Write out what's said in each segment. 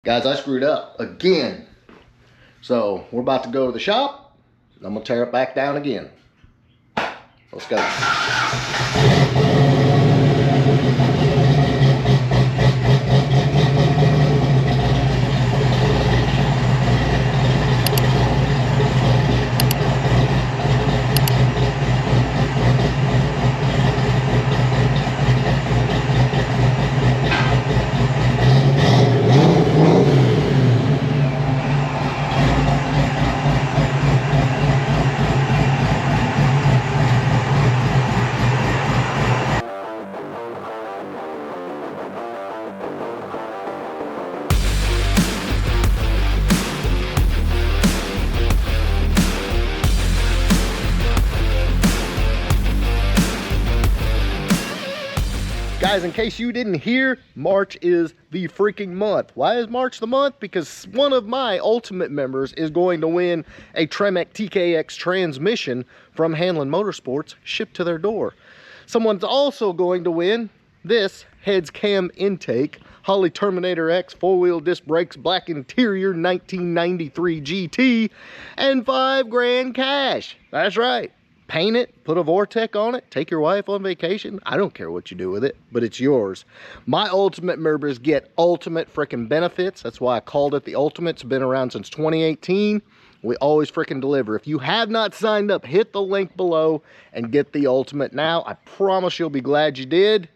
Guys, I screwed up again. So we're about to go to the shop. I'm gonna tear it back down again. Let's go. Guys, in case you didn't hear, March is the freaking month. Why is March the month? Because one of my Ultimate members is going to win a Tremec TKX transmission from Hanlon Motorsports shipped to their door. Someone's also going to win this heads cam intake Holley Terminator X 4-wheel disc brakes, black interior, 1993 GT, and $5 cash. That's right. Paint it, put a Vortec on it, take your wife on vacation. I don't care what you do with it, but it's yours. My Ultimate members get ultimate freaking benefits. That's why I called it the Ultimate. It's been around since 2018. We always freaking deliver. If you have not signed up, hit the link below and get the Ultimate now. I promise you'll be glad you did.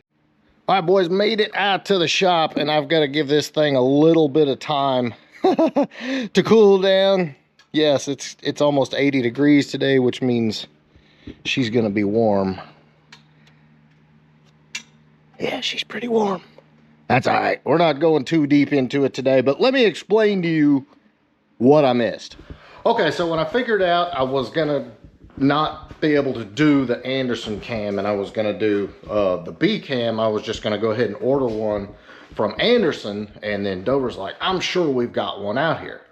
All right, boys, made it out to the shop, and I've got to give this thing a little bit of time to cool down. Yes, it's almost 80 degrees today, which means she's gonna be warm. Yeah, she's pretty warm. That's all right. We're not going too deep into it today, but let me explain to you what I missed. Okay, so when I figured out I was gonna not be able to do the Anderson cam and I was gonna do the B cam, I was just gonna go ahead and order one from Anderson, and then Dover's like, I'm sure we've got one out here.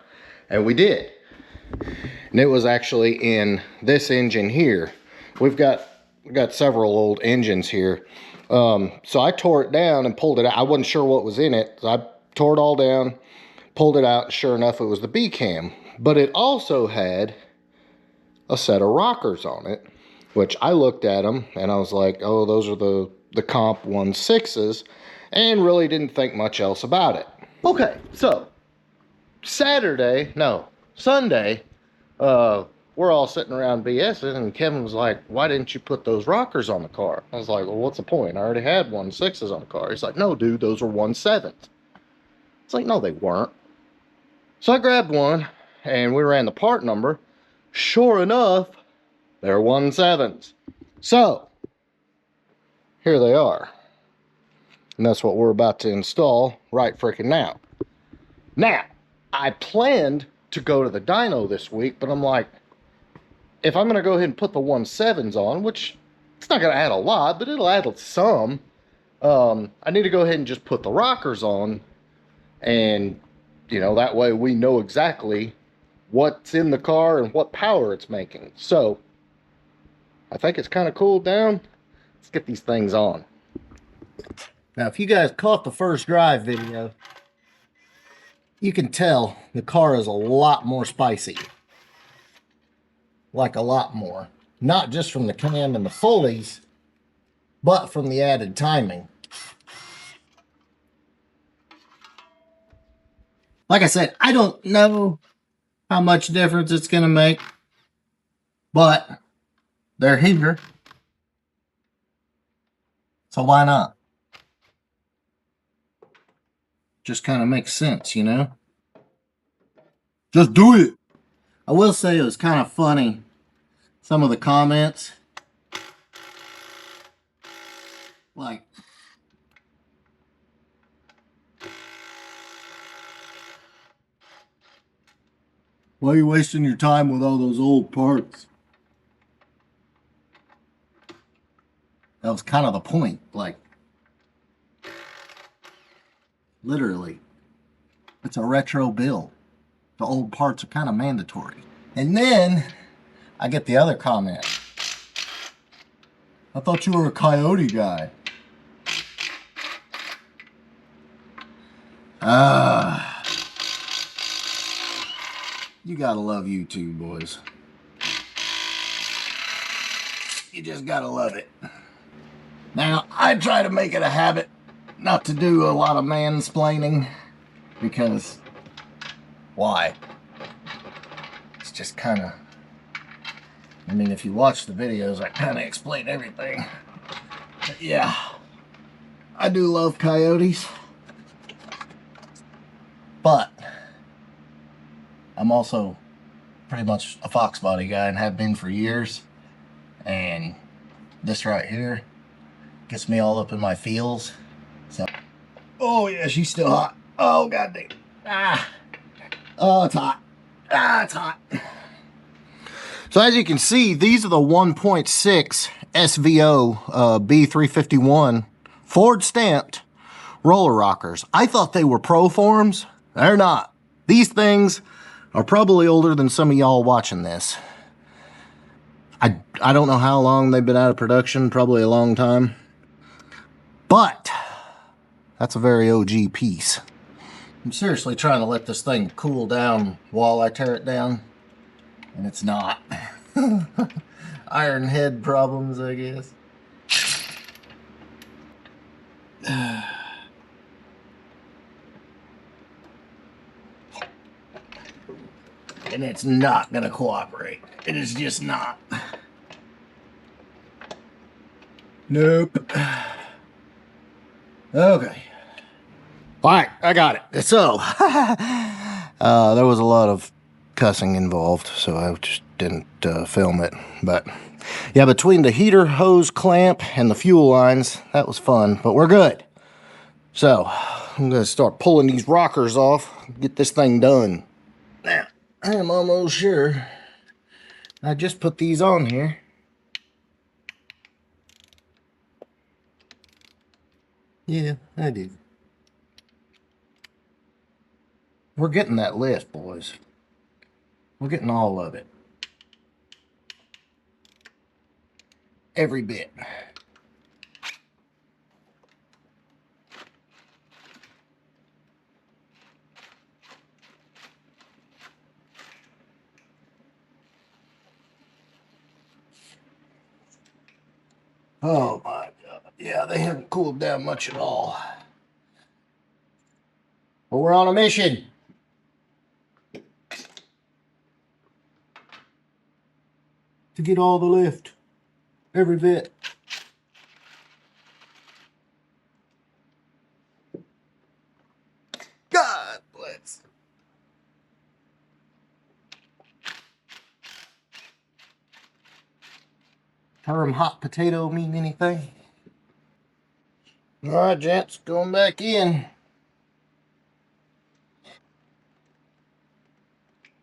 And we did. And it was actually in this engine here. We've got several old engines here. So I tore it down and pulled it out. I wasn't sure what was in it. So I tore it all down, pulled it out, and sure enough, it was the B cam. But it also had a set of rockers on it, which I looked at them and I was like, oh, those are the comp 1.6s, and really didn't think much else about it. Okay, so Sunday, we're all sitting around BSing, and Kevin was like, why didn't you put those rockers on the car? I was like, well, what's the point? I already had 1.6s on the car. He's like, no, dude, those were 1.7s. It's like, no, they weren't. So I grabbed one, and we ran the part number. Sure enough, they're 1.7s. So, here they are. And that's what we're about to install right freaking now. Now, I planned to go to the dyno this week, but I'm like, if I'm going to go ahead and put the 1.7s on, which it's not going to add a lot, but it'll add some, I need to go ahead and just put the rockers on, and, you know, that way we know exactly what's in the car and what power it's making. So, I think it's kind of cooled down. Let's get these things on. Now, if you guys caught the first drive video, you can tell the car is a lot more spicy. Like a lot more. Not just from the cam and the Foley's, but from the added timing. Like I said, I don't know how much difference it's going to make, but they're here. So why not? Just kind of makes sense, you know? Just do it. I will say it was kind of funny, some of the comments. Like, why are you wasting your time with all those old parts? That was kind of the point, like, literally. It's a retro build. The old parts are kind of mandatory. And then I get the other comment. I thought you were a Coyote guy. You gotta love YouTube, boys. You just gotta love it. Now, I try to make it a habit not to do a lot of mansplaining, because why? It's just kind of, I mean, if you watch the videos, I kind of explain everything. But yeah, I do love coyotes, but I'm also pretty much a fox body guy and have been for years. And this right here gets me all up in my feels. So, oh yeah, she's still hot. Oh god dang. Ah. Oh, it's hot. Ah, it's hot. So as you can see, these are the 1.6 SVO B351 Ford stamped roller rockers. I thought they were Pro Forms. They're not. These things are probably older than some of y'all watching this. I don't know how long they've been out of production, probably a long time. But that's a very OG piece. I'm seriously trying to let this thing cool down while I tear it down, and it's not. Iron head problems, I guess. And it's not gonna cooperate. It is just not. Nope. Okay. All right, I got it. So, there was a lot of cussing involved, so I just didn't film it. But yeah, between the heater hose clamp and the fuel lines, that was fun, but we're good. So, I'm gonna start pulling these rockers off, get this thing done. Now, I am almost sure I just put these on here. Yeah, I did. We're getting that lift, boys. We're getting all of it. Every bit. Oh my god. Yeah, they haven't cooled down much at all. But we're on a mission. To get all the lift. Every bit. God bless. Term hot potato mean anything? Alright, gents, going back in.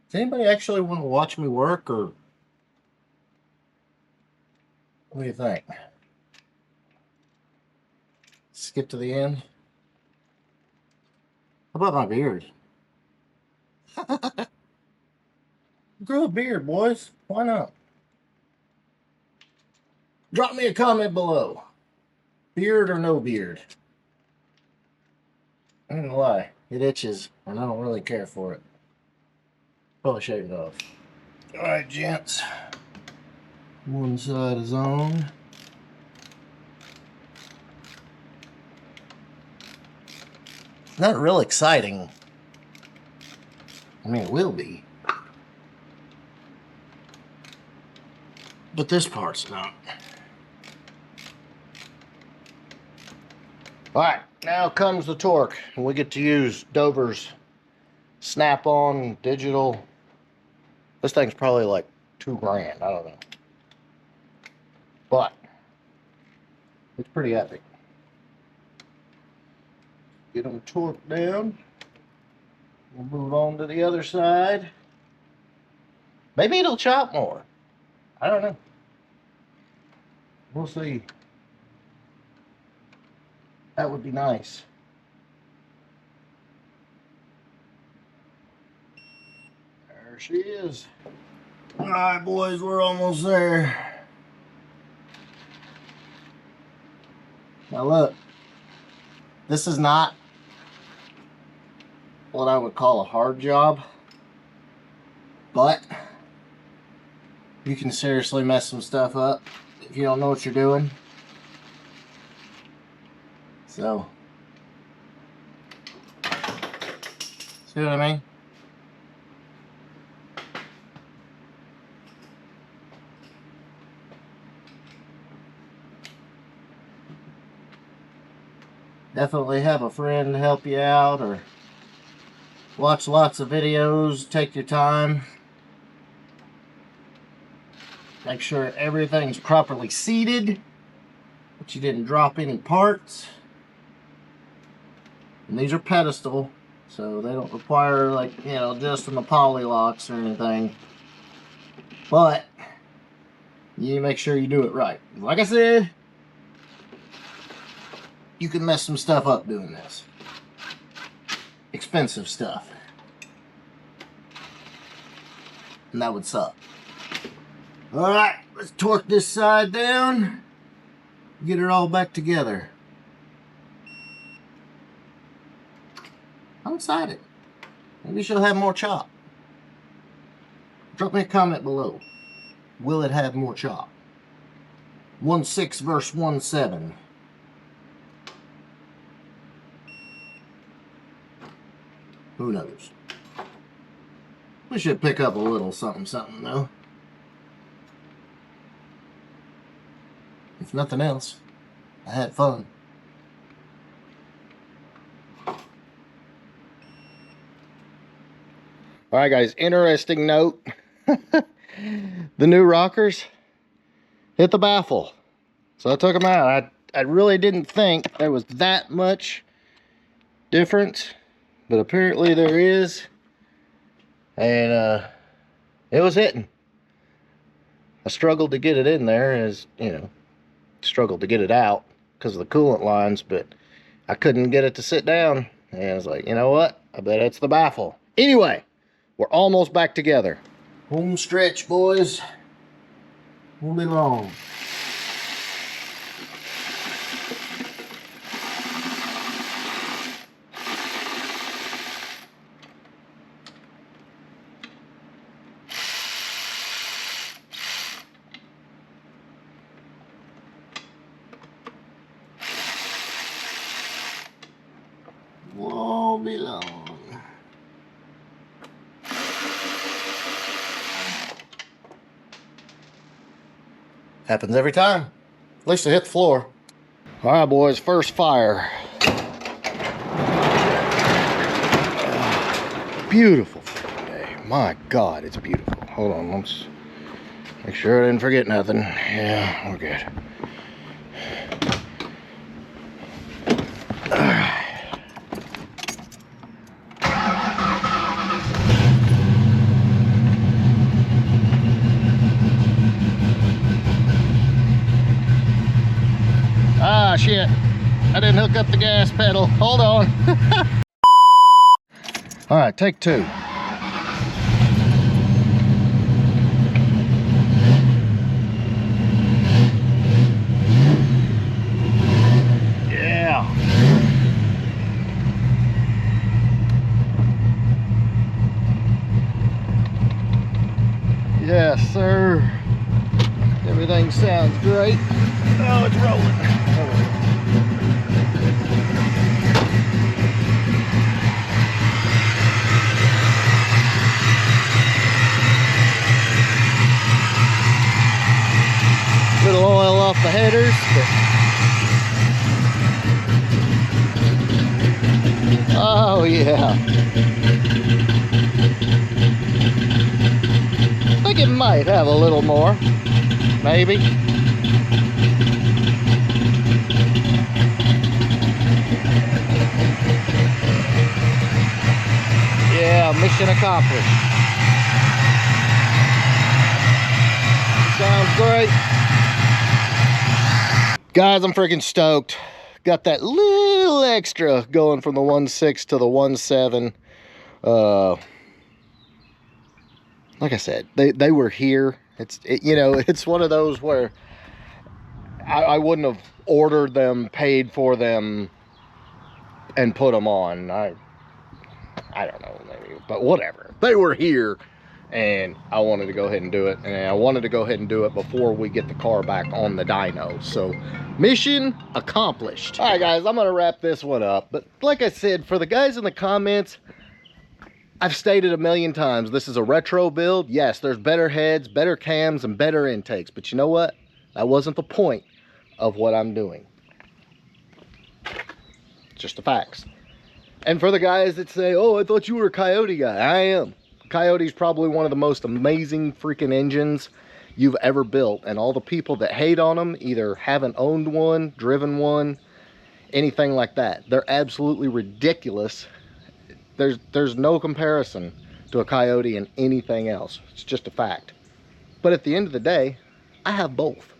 Does anybody actually want to watch me work, or what do you think? Skip to the end? How about my beard? Grow a beard, boys. Why not? Drop me a comment below. Beard or no beard? I ain't gonna lie, it itches, and I don't really care for it. Probably shave it off. Alright, gents. One side is on. Not real exciting. I mean, it will be. But this part's not. Alright, now comes the torque. And we get to use Dover's snap-on digital. This thing's probably like $2,000. I don't know. But it's pretty epic. Get them torqued down. We'll move on to the other side. Maybe it'll chop more. I don't know. We'll see. That would be nice. There she is. Alright, boys, we're almost there. Now look, this is not what I would call a hard job. but you can seriously mess some stuff up if you don't know what you're doing. So, see what I mean? Definitely have a friend help you out, or watch lots of videos, take your time. Make sure everything's properly seated, that you didn't drop any parts. And these are pedestal, so they don't require, like, you know, adjusting the poly locks or anything. But you make sure you do it right. Like I said, you can mess some stuff up doing this. Expensive stuff. And that would suck. Alright, let's torque this side down. Get it all back together. I'm excited. Maybe she'll have more chop. Drop me a comment below. Will it have more chop? 1.6 versus 1.7. Who knows? We should pick up a little something though. If nothing else, I had fun. Alright guys, interesting note. The new rockers hit the baffle. So I took them out. I really didn't think there was that much difference, but apparently there is. And it was hitting. I struggled to get it in there, as you know, struggled to get it out because of the coolant lines, but I couldn't get it to sit down. And I was like, you know what? I bet it's the baffle. Anyway, we're almost back together. Home stretch, boys. Won't be long. Won't be long. Happens every time. At least I hit the floor. All right, boys, first fire. Beautiful day. My God, it's beautiful. Hold on, let's make sure I didn't forget nothing. Yeah, we're good. All right. Ah, shit. I didn't hook up the gas pedal. Hold on. All right, take two. Yeah. Yes, sir. Everything sounds great. Oh, it's rolling. Little oil off the headers, but oh yeah. I think it might have a little more, maybe. Yeah, mission accomplished. Sounds great. Guys, I'm freaking stoked. Got that little extra going from the 1.6 to the 1.7. Like I said, they were here. You know, it's one of those where I wouldn't have ordered them, paid for them, and put them on. I don't know, maybe, but whatever. They were here, and I wanted to go ahead and do it, and I wanted to go ahead and do it before we get the car back on the dyno. So mission accomplished. All right guys, I'm gonna wrap this one up, but like I said, for the guys in the comments, I've stated a million times, this is a retro build. Yes, there's better heads, better cams, and better intakes, but you know what? That wasn't the point of what I'm doing. Just the facts. And for the guys that say, oh, I thought you were a Coyote guy, I am. Coyote's probably one of the most amazing freaking engines you've ever built, and all the people that hate on them either haven't owned one, driven one, anything like that. They're absolutely ridiculous. There's no comparison to a Coyote and anything else. It's just a fact. But at the end of the day, I have both.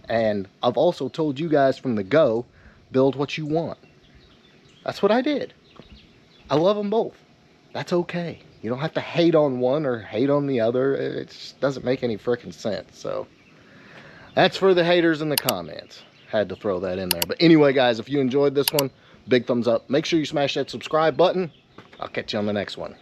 And I've also told you guys from the go, build what you want. That's what I did. I love them both. That's okay. You don't have to hate on one or hate on the other. It just doesn't make any freaking sense. So that's for the haters in the comments. Had to throw that in there. But anyway, guys, if you enjoyed this one, big thumbs up. Make sure you smash that subscribe button. I'll catch you on the next one.